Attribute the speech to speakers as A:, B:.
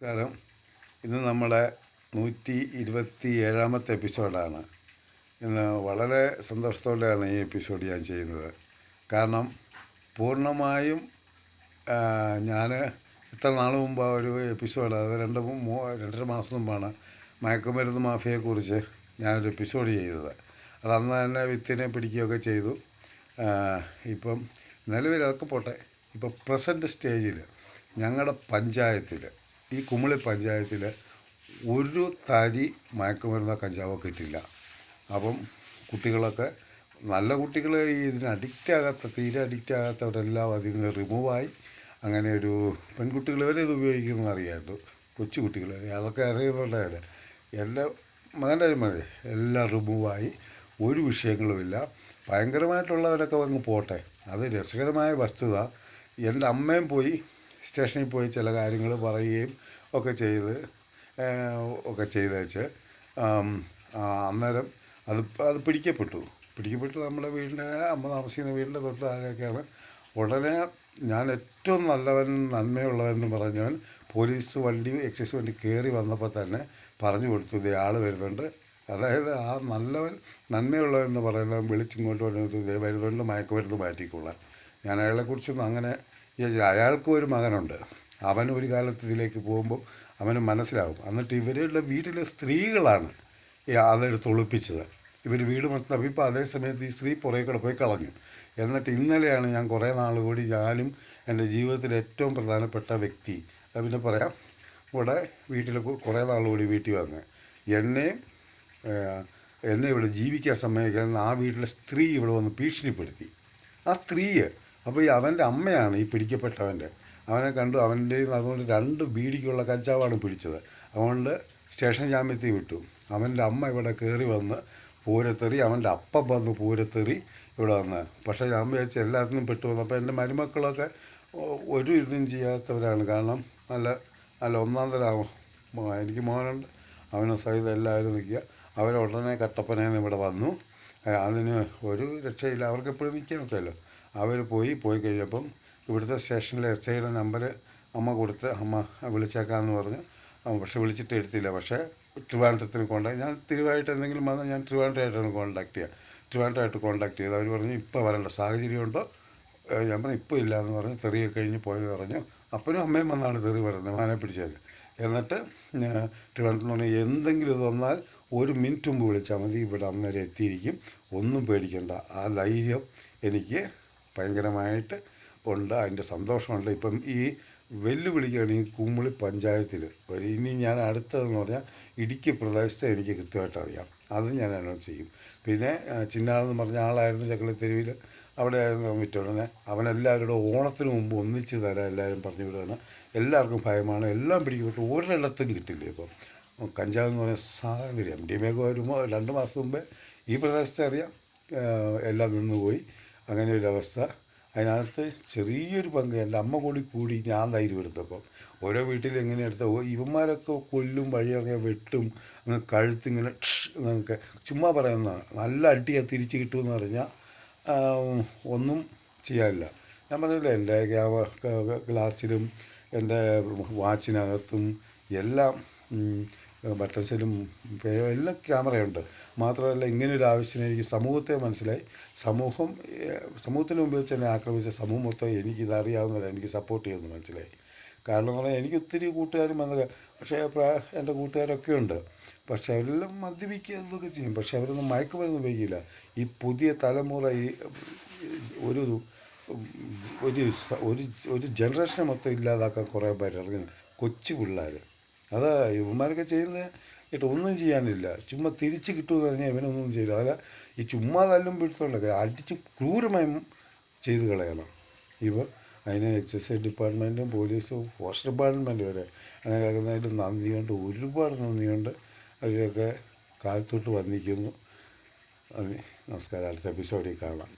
A: നമസ്കാരം. ഇന്ന് നമ്മുടെ 127ാമത്തെ എപ്പിസോഡാണ്. ഇന്ന് വളരെ സന്തോഷത്തോടെയാണ് ഈ എപ്പിസോഡ് ഞാൻ ചെയ്യുന്നത്. കാരണം പൂർണ്ണമായും ഞാൻ ഇത്ര നാൾ മുമ്പ് ഒരു എപ്പിസോഡ്, അത് 2-2.5 മാസം മുമ്പാണ് മയക്കുമരുന്ന് മാഫിയയെക്കുറിച്ച് ഞാനൊരു എപ്പിസോഡ് ചെയ്തത്. അത് അന്ന് തന്നെ വിത്തിനെ പിടിക്കുകയൊക്കെ ചെയ്തു. ഇപ്പം നിലവിൽ അതൊക്കെ പോട്ടെ. ഇപ്പോൾ പ്രസൻറ്റ് സ്റ്റേജിൽ ഞങ്ങളുടെ പഞ്ചായത്തിൽ, ഈ കുമിളി പഞ്ചായത്തിൽ ഒരു തരി മയക്കുമരുന്നോ കഞ്ചാവോ കിട്ടില്ല. അപ്പം കുട്ടികളൊക്കെ, നല്ല കുട്ടികൾ, ഇതിന് തീരെ അഡിക്റ്റ് ആകാത്തവരെല്ലാം അതിൽ നിന്ന് റിമൂവായി. അങ്ങനെ ഒരു പെൺകുട്ടികൾ വരെ ഇത് ഉപയോഗിക്കുന്നത് അറിയാമായിരുന്നു. കൊച്ചു കുട്ടികൾ അതൊക്കെ അറിയുന്നുണ്ടായാലും എൻ്റെ മകൻ്റെ മതി എല്ലാം റിമൂവായി. ഒരു വിഷയങ്ങളുമില്ല. ഭയങ്കരമായിട്ടുള്ളവരൊക്കെ അങ്ങ് പോട്ടെ. അത് രസകരമായ വസ്തുത, എൻ്റെ അമ്മയും പോയി സ്റ്റേഷനിൽ പോയി ചില കാര്യങ്ങൾ പറയുകയും ഒക്കെ ചെയ്തേച്ച് അന്നേരം അത് പിടിക്കപ്പെട്ടു. നമ്മുടെ വീടിൻ്റെ, അമ്മ താമസിക്കുന്ന വീടിൻ്റെ തൊട്ട് താഴെയൊക്കെയാണ്. ഉടനെ ഞാൻ ഏറ്റവും നല്ലവൻ, നന്മയുള്ളവനെന്ന് പറഞ്ഞവൻ പോലീസ് വണ്ടി, എക്സൈസ് വണ്ടി കയറി വന്നപ്പോൾ തന്നെ പറഞ്ഞു കൊടുത്തു, ഇതേ ആൾ വരുന്നുണ്ട്. അതായത് ആ നല്ലവൻ, നന്മയുള്ളവനെന്ന് പറയുന്നവൻ വിളിച്ചിങ്ങോട്ട് പറഞ്ഞത് ഇതേ വരുന്നുണ്ട്, മയക്കുമരുന്ന് മാറ്റിക്കൊള്ളാൻ. ഞാൻ അയാളെക്കുറിച്ചൊന്നും അങ്ങനെ, അയാൾക്കും ഒരു മകനുണ്ട്. അവൻ ഒരു കാലത്ത് ഇതിലേക്ക് പോകുമ്പോൾ അവന് മനസ്സിലാവും. എന്നിട്ട് ഇവരുടെ വീട്ടിലെ സ്ത്രീകളാണ് അതെടുത്ത് ഒളിപ്പിച്ചത്. ഇവർ വീട് മൊത്തം. ഇപ്പോൾ അതേ സമയത്ത് ഈ സ്ത്രീ പുറകെ കൂടെ പോയി കളഞ്ഞു. എന്നിട്ട് ഇന്നലെയാണ് ഞാൻ കുറേ നാൾ കൂടി, ഞാനും എൻ്റെ ജീവിതത്തിലെ ഏറ്റവും പ്രധാനപ്പെട്ട വ്യക്തി, പിന്നെ പറയാം, ഇവിടെ വീട്ടിൽ കുറേ നാൾ കൂടി വീട്ടിൽ വന്ന് എന്നെ ഇവിടെ ജീവിക്കാൻ സമ്മതിക്കാൻ ആ വീട്ടിലെ സ്ത്രീ ഇവിടെ വന്ന് ഭീഷണിപ്പെടുത്തി. ആ സ്ത്രീയെ, അപ്പോൾ ഈ അവൻ്റെ അമ്മയാണ് ഈ പിടിക്കപ്പെട്ടവൻ്റെ. അവനെ കണ്ടു. അവൻ്റെ അതുകൊണ്ട് 2 ബീഡിക്കുള്ള കഞ്ചാവാണ് പിടിച്ചത്. അതുകൊണ്ട് സ്റ്റേഷൻ ജാമ്യത്തിൽ വിട്ടു. അവൻ്റെ അമ്മ ഇവിടെ കയറി വന്ന് പൂരത്തെറി, അവൻ്റെ അപ്പം വന്ന് പൂരത്തെറി ഇവിടെ വന്ന്. പക്ഷേ ഞാൻ വിചാരിച്ച് എല്ലാത്തിനും പെട്ടു വന്നു. അപ്പോൾ എൻ്റെ മരുമക്കളൊക്കെ ഒരു ഇതും ചെയ്യാത്തവരാണ്. കാരണം നല്ല ഒന്നാം തരം. എനിക്ക് മോനുണ്ട്, അവനെ സഹിതം എല്ലാവരും നിൽക്കുക. അവരുടനെ കട്ടപ്പനയിൽ ഇവിടെ വന്നു. അതിന് ഒരു രക്ഷയില്ല. അവർക്ക് എപ്പോഴും നിൽക്കാൻ പറ്റുമല്ലോ. അവർ പോയി കഴിഞ്ഞപ്പം ഇവിടുത്തെ സ്റ്റേഷനിലെ എസ് ഐയുടെ നമ്പർ അമ്മ കൊടുത്ത്, അമ്മ വിളിച്ചേക്കാമെന്ന് പറഞ്ഞു. പക്ഷെ വിളിച്ചിട്ട് എടുത്തില്ല. പക്ഷേ ട്രിവാൻഡ്രത്തിന് ഞാൻ തിരുവായിട്ട് എന്തെങ്കിലും വന്നാൽ ഞാൻ ട്രിവാൻഡ്രമായിട്ടാണ് ട്രിവാൻഡ്രമായിട്ട് കോൺടാക്ട് ചെയ്ത്. അവർ പറഞ്ഞു ഇപ്പോൾ വരേണ്ട സാഹചര്യമുണ്ടോ. ഞാൻ പറഞ്ഞു ഇപ്പോൾ ഇല്ല എന്ന് പറഞ്ഞു. തെറിയൊക്കെ കഴിഞ്ഞ് പോയത് പറഞ്ഞു. അപ്പനും അമ്മയും വന്നാണ് തെറി പറയുന്നത്, മാനെ പിടിച്ചത്. എന്നിട്ട് ട്രിവാൻഡ്രത്തിന് പറഞ്ഞു, എന്തെങ്കിലും ഇത് വന്നാൽ 1 മിനിറ്റ് മുമ്പ് വിളിച്ചാൽ മതി, ഇവിടെ അന്നേരം എത്തിയിരിക്കും, ഒന്നും പേടിക്കണ്ട. ആ ധൈര്യം എനിക്ക് ഭയങ്കരമായിട്ട് ഉണ്ട്. അതിൻ്റെ സന്തോഷമുണ്ട്. ഇപ്പം ഈ വെല്ലുവിളിക്കുകയാണ് ഈ കുമിളി പഞ്ചായത്തിൽ. ഇനി ഞാൻ അടുത്തതെന്ന് പറഞ്ഞാൽ ഇടുക്കി പ്രദേശത്തെ എനിക്ക് കൃത്യമായിട്ട് അറിയാം. അത് ഞാൻ അനൗൺസ് ചെയ്യും. പിന്നെ ചിന്നാളെന്ന് പറഞ്ഞ ആളായിരുന്നു ചക്രത്തെരുവിൽ, അവിടെ ആയിരുന്നു വിറ്റുടനെ. അവനെല്ലാവരോടും ഓണത്തിന് മുമ്പ് ഒന്നിച്ച് തരാൻ എല്ലാവരും പറഞ്ഞു വിടുകയാണ്. എല്ലാവർക്കും ഭയമാണ്. എല്ലാം പിടിക്കപ്പെട്ടു. ഒരിടത്തും കിട്ടില്ല. ഇപ്പം കഞ്ചാവ് എന്ന് പറഞ്ഞ സാധനം MDMA വരുമ്പോൾ 2 മാസം മുമ്പേ ഈ പ്രദേശത്തെ അറിയാം, എല്ലാം നിന്നുപോയി. അങ്ങനെ ഒരു അവസ്ഥ. അതിനകത്ത് ചെറിയൊരു പങ്ക് എൻ്റെ അമ്മ കൂടി ഞാൻ ധൈര്യം എടുത്തപ്പം ഓരോ വീട്ടിൽ എങ്ങനെ എടുത്തോ ഇവന്മാരൊക്കെ കൊല്ലും, വഴിയിറങ്ങിയ വെട്ടും, അങ്ങ് കഴുത്തിങ്ങനെ എന്നൊക്കെ ചുമ്മാ പറയുന്ന. നല്ല അടിയാണ് തിരിച്ച് കിട്ടുമെന്ന് പറഞ്ഞാൽ ഒന്നും ചെയ്യാനില്ല. ഞാൻ പറഞ്ഞില്ല, എൻ്റെ ഗ്ലാസ്സിലും എൻ്റെ വാച്ചിനകത്തും എല്ലാം ബട്ടൺസിലും എല്ലാം ക്യാമറയുണ്ട്. മാത്രമല്ല, ഇങ്ങനൊരു ആവശ്യത്തിന് എനിക്ക് സമൂഹത്തെ മനസ്സിലായി. സമൂഹത്തിന് മുമ്പിൽ വെച്ച് എന്നെ ആക്രമിച്ച സമൂഹം മൊത്തം എനിക്കിതറിയാവുന്നതല്ല, എനിക്ക് സപ്പോർട്ട് ചെയ്യുമെന്ന് മനസ്സിലായി. കാരണം എന്ന് പറഞ്ഞാൽ എനിക്ക് ഒത്തിരി കൂട്ടുകാരും വന്നത്, പക്ഷേ എൻ്റെ കൂട്ടുകാരൊക്കെ ഉണ്ട്. പക്ഷെ അവരെല്ലാം മദ്യപിക്കുക ചെയ്യും. പക്ഷെ അവരൊന്നും മയക്കുമരുന്ന് ഉപയോഗിക്കില്ല. ഈ പുതിയ തലമുറ, ഈ ഒരു ജനറേഷനെ മൊത്തം ഇല്ലാതാക്കാൻ കുറേ പേര് ഇറങ്ങി. കൊച്ചു പിള്ളേർ, അത് ഇവന്മാരൊക്കെ ചെയ്യുന്നത് ഒന്നും ചെയ്യാനില്ല. ചുമ്മാ തിരിച്ച് കിട്ടുമെന്ന് പറഞ്ഞാൽ ഇവനൊന്നും ചെയ്യില്ല. അല്ല, ഈ ചുമ്മാ തല്ലും പിടുത്തമുള്ളൊക്കെ അടിച്ച് ക്രൂരമായും ചെയ്ത് കളയണം. ഇപ്പോൾ അതിന് എക്സൈസ് ഡിപ്പാർട്ട്മെൻറ്റും പോലീസും ഫോറസ്റ്റ് ഡിപ്പാർട്ട്മെൻറ്റും വരെ അങ്ങനെ കേൾക്കുന്നതായിട്ട് നന്ദിയുണ്ട്, ഒരുപാട് നന്ദിയുണ്ട്. അവരൊക്കെ കാലത്തോട്ട് വന്നിരിക്കുന്നു. നമസ്കാരം. അടുത്ത എപ്പിസോഡിൽ കാണാം.